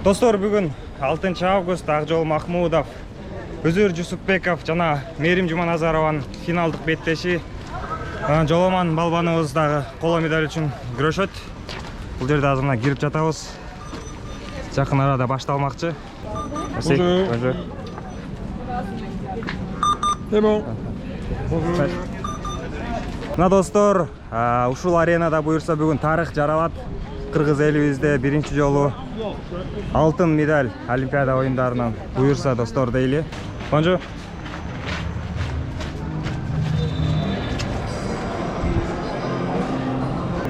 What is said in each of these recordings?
Достор, бүгін 6 август Акжол Махмудов, Узур Жусупбеков жана Мерим Жуманазарованын финалдык беттеши Жоламан балбаныбыздагы коло медаль үчүн күрөшөт. Бул жерде азыр мына кирип жатабыз. Жакын арада башталмакчы. Мына достор, ушул аренада буюрса бүгүн тарых жаралат. Кыргыз элибизде биринчи жолу алтын медаль Олимпиада оюндарынан буюрса достор дейли. Бонжу.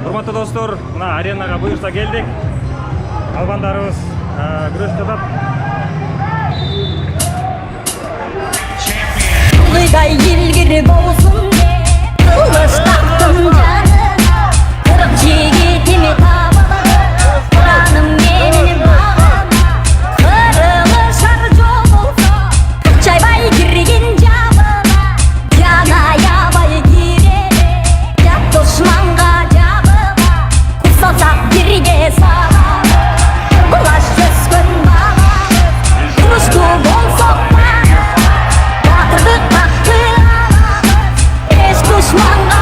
Урматтуу достор, мына аренага буюрса келдик. Албандарыбыз күрөш жатат. Кыйдай илгири болсун деп, кылыш тактым жанына, кырып жигитими табылды, кураным менин багына, кырылышар жол болсо, чайбай кирген жабына, жана ябай кирели, жат душманга жабыла, кусалсак бирге салабыз, кулаш өскөн балабыз, куручтуу болсок Баатырдык бакты алабыз, эч душманга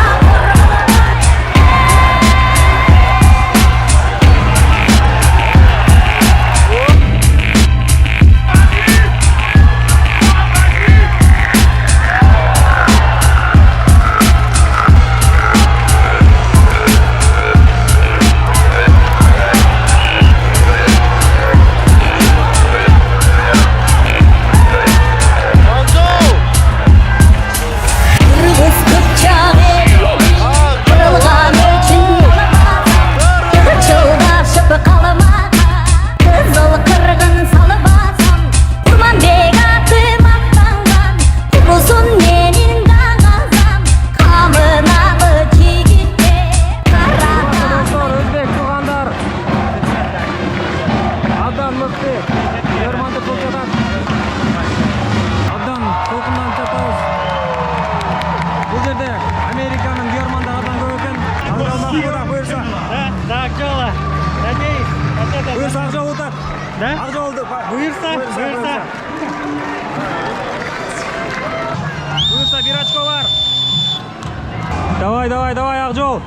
Давай, Акжол!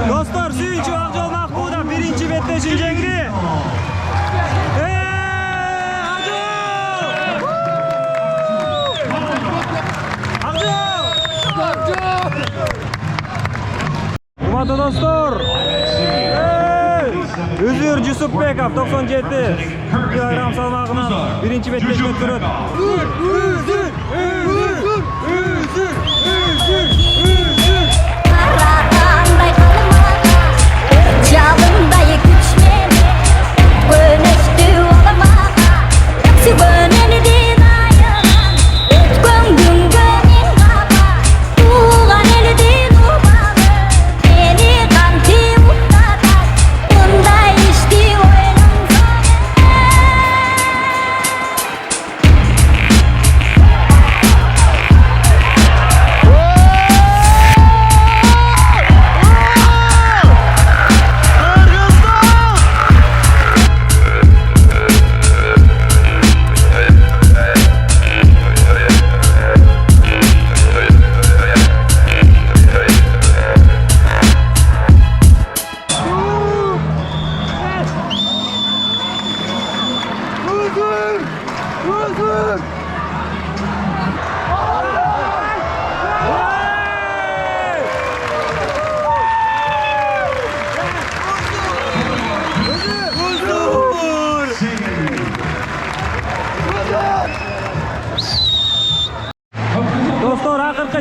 Dostlar, suyuncu Akjol Mahmudov birinchi betteşin jengi. Urmatlı dostlar. Узур Жусупбеков 97 kilogram salmağının birinchi betteşin ötküröt. Çalındayı güçleri, bölüştü olamağa, hepsi bölünedin ayıran, ötkündün gönül baba, tuğan elidin ubalı, beni kanti uttatar, bunda işti oylan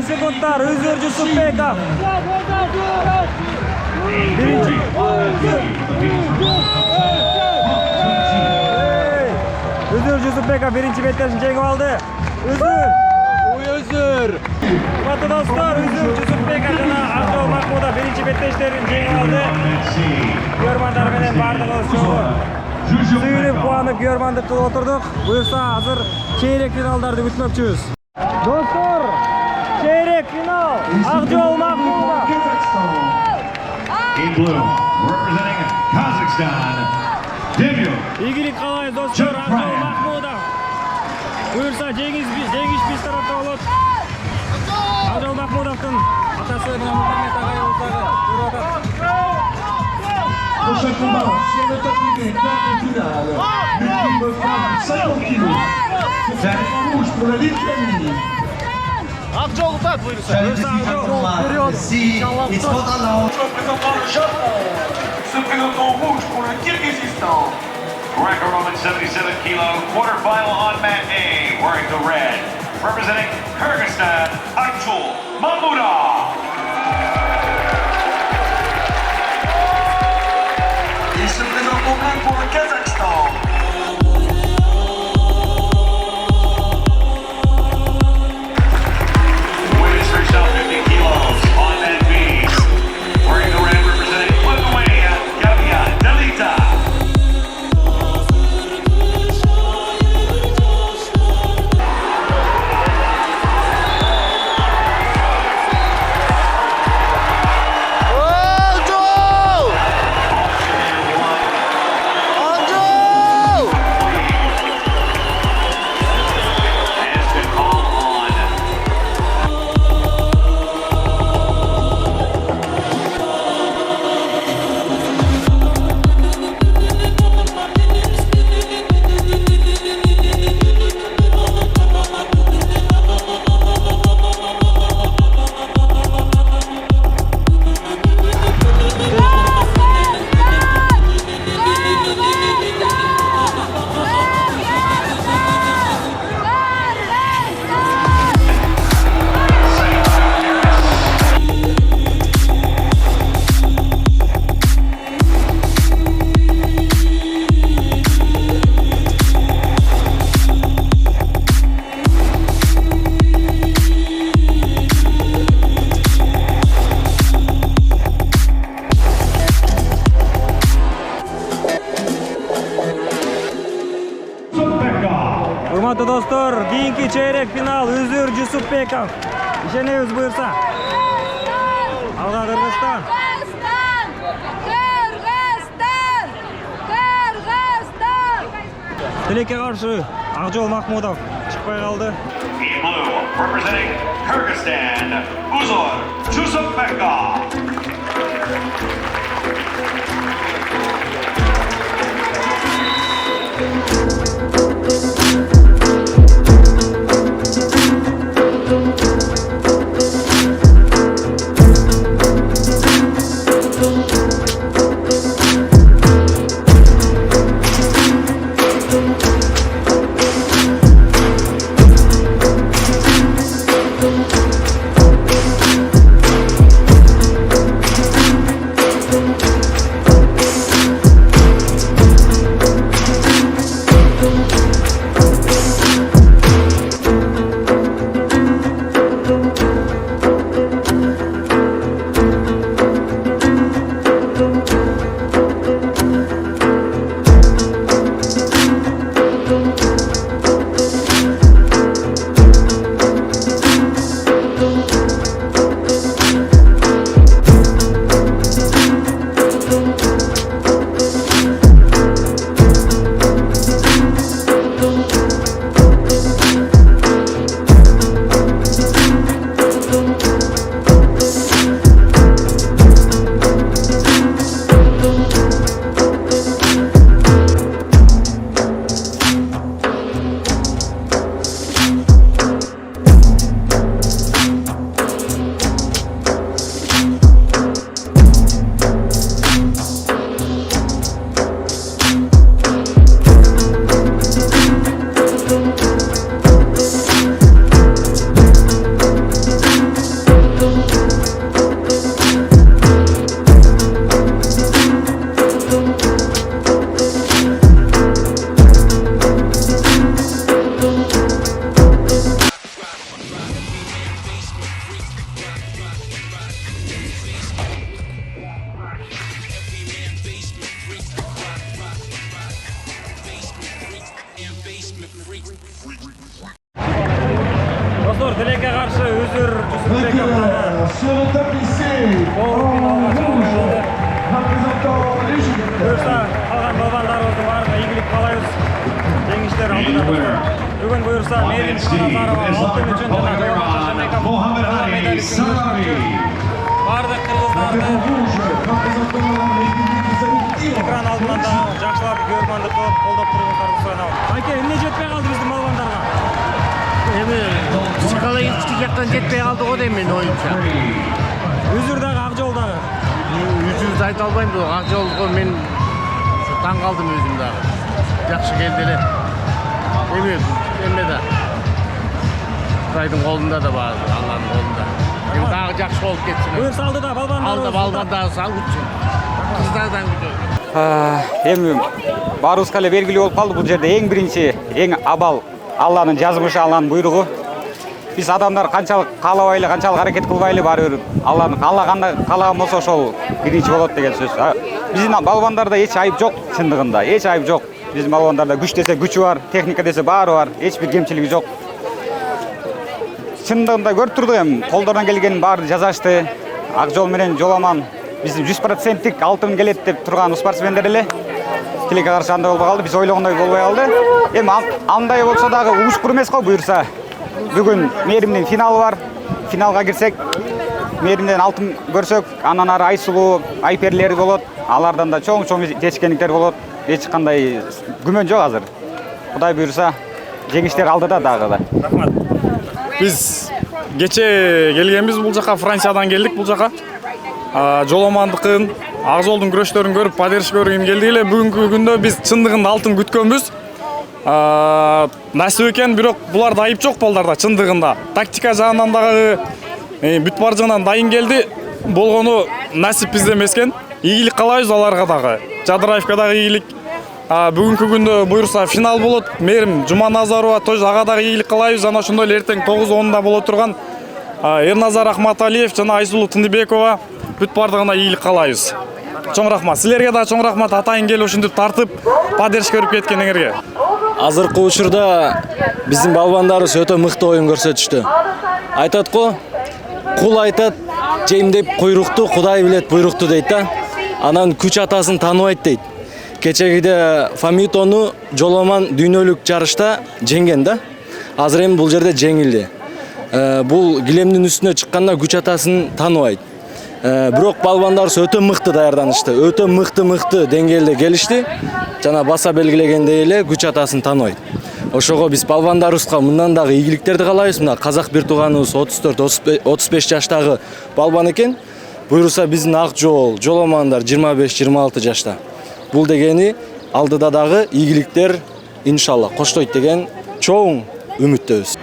секундтар. Узур Жусупбеков. Узур Жусупбеков биринчи беттешин жеңип алды. Узур. Узур. Кымбаттуу достор, Узур Жусупбеков жана Акжол Махмудов биринчи беттештерин жеңип алды. Күйөрмандар менен бардыгыбыз чогуу сүйүнүп, кубанып, күйөрмандык кылып отурдук. Буюрса азыр чейрек финалдарды күтмөкчүбүз. Достор, чейрек финал Акжол Махмудов. In blue, representing Kazakhstan, debut. Игилик каалайбыз достор, Акжол Махмудов. Буюрса жеңиш биз тарапта болот. Акжол Махмудовдун атасы менен Мухаммед агайыбыз дагы көрүп атат. Prochain combat, sur le tapis des quarts de finale, l'ultime femme 50 kg. Derrière rouge pour la Lituanie. Акжол ұтады бұйырса. Si, il se rend en Représentant le Japon, se présentant en rouge pour le Kyrgyzstan. Record moment 77 kilo, quarterfinal on mat A, wearing the red. Representing Kyrgyzstan, Akjol Mahmudov. Il se présente en bleu pour le Kazakhstan. Women's freestyle 50 kilos on mat B, wearing the red, representing Lithuania, Gabia Dalita. Урматтуу достор, кийинки чейрек финал Узур Жусупбеков. Ишенебиз буюрса. Алга Кыргызстан. Тилекке каршы Акжол Махмудов чыкпай калды. In blue, representing Kyrgyzstan, Узур Жусупбеков. Достор, Тилекке каршы Узур Жусупбеков Sur le tapissé, représentant l'Égypte. Буюрса калган балбандарыбыздын баарына ийгилик каалайбыз. Жеңиштер алдыда достор. Бүгүн буюрса Менен Жуманазарова алтын үчүн жана медаль үчүн бардык кыргыздарды экран алдынан да жакшылап көрмандык кылып колдоп туруңуздарды суранабыз. Айке, эмне жетпей калды биздин балбандарга? Эми психологический жактан жетпей калды го дейм мен оюмча. Узурдагы Акжолдагы. Үзүрдү айта албайм, бирок Акжолго мен таң калдым өзүм дагы. Жакшы келди эле. Эме да. Кудайдын колунда да бар, Алланын колунда. Эми дагы жакшы болуп кетсин. Буюрса алдыда балбандар. Балбандар салгычы. Кыздардан күтөбүз. Эми баарыбызга эле белгилүү болуп калды, бул жерде эң биринчи, эң абал Алланын жазмышы, Алланын буйругу. Биз адамдар канчалык каалабайлы, канчалык аракет кылбайлы, баары бир Алланын каалаган болсо ошол биринчи болот деген сөз. Биздин балбандарда эч айып жок, чындыгында эч айып жок. Биздин балбандарда күч десе күчү бар, техника десе баары бар, эч бир кемчилиги жок. Чындыгында көрүп турдук, эми колдорунан келгенин баары жасашты. Акжол менен Жоламан биздин 100%тик алтын келет деп турган спортсмендер эле. Тилекке каршы андай болбой калды, биз ойлогондой болбой калды. Эми андай болсо дагы ушкур эмес го, буюрса. Бүгүн Мээримдин финалы бар. Финалга кирсек, Мээримден алтын көрсөк, анан ары Айсулуу, Айперлери болот. Алардан да чоң жетишкендиктер болот. Эч кандай күмөн жок азыр. Кудай буйрса, жеңиштер алдыда дагы да. Рахмат. Биз кече келгенбиз, бул жака Франциядан келдик, бул жака. Жоламандыкын, Акжолдун күрөштөрүн көрүп, падериш көргөн келдик эле. Бүгүнкү күндө биз чындыгында алтын күткөнбүз. Насип экен, бирок буларда айып жок балдарда, чындыгында. Тактика жагынан дагы бүт бар жагынан дайын келди. Болгону насип бизде эмес экен. Ийгилик каалайбыз аларга дагы. Жадыраевка дагы ийгилик. Бүгүнкү күндө буйрса финал болот. Мээрим Жуманазарова тоже ага дагы ийгилик каалайбыз. Жана ошондой эле эртең 9:10-да боло турган Эрназар Ахматалиев жана Айсулуу Тындыбекова бүт бардыгына ийгилик каалайбыз. Чоң рахмат. Силерге да чоң рахмат, атайын келип ушинтип тартып, падериш көрүп кеткениңерге. Азыркы учурда биздин балбандарыбыз өтө мыкты оюн көрсөтүштү. Айтат го, кул айтат, жемдеп куйрукту, Кудай билет буйрукту дейт да. Анан күч атасын тааныбайт дейт. Кечегиде Фамитону Жоламан дүйнөлүк жарышта жеңген да. Азыр эми бул жерде жеңилди. Бул килемдин үстүнө чыкканда күч атасын тааныбайт. Бирок балбандарыбыз өтө мыкты даярданышты, өтө мыкты деңгээлде келишти. Жана баса белгилегендей эле күч атасын тааныбайт. Ошого биз балбандарыбызга мындан дагы ийгиликтерди каалайбыз. Мына казак бир тууганыбыз 34-35 жаштагы балбан экен. Буйрса биздин Акжол, Жоламандар 25-26 жашта. Бул дегени алдыда дагы ийгиликтер иншалла коштойт деген чоң үмүттөбүз.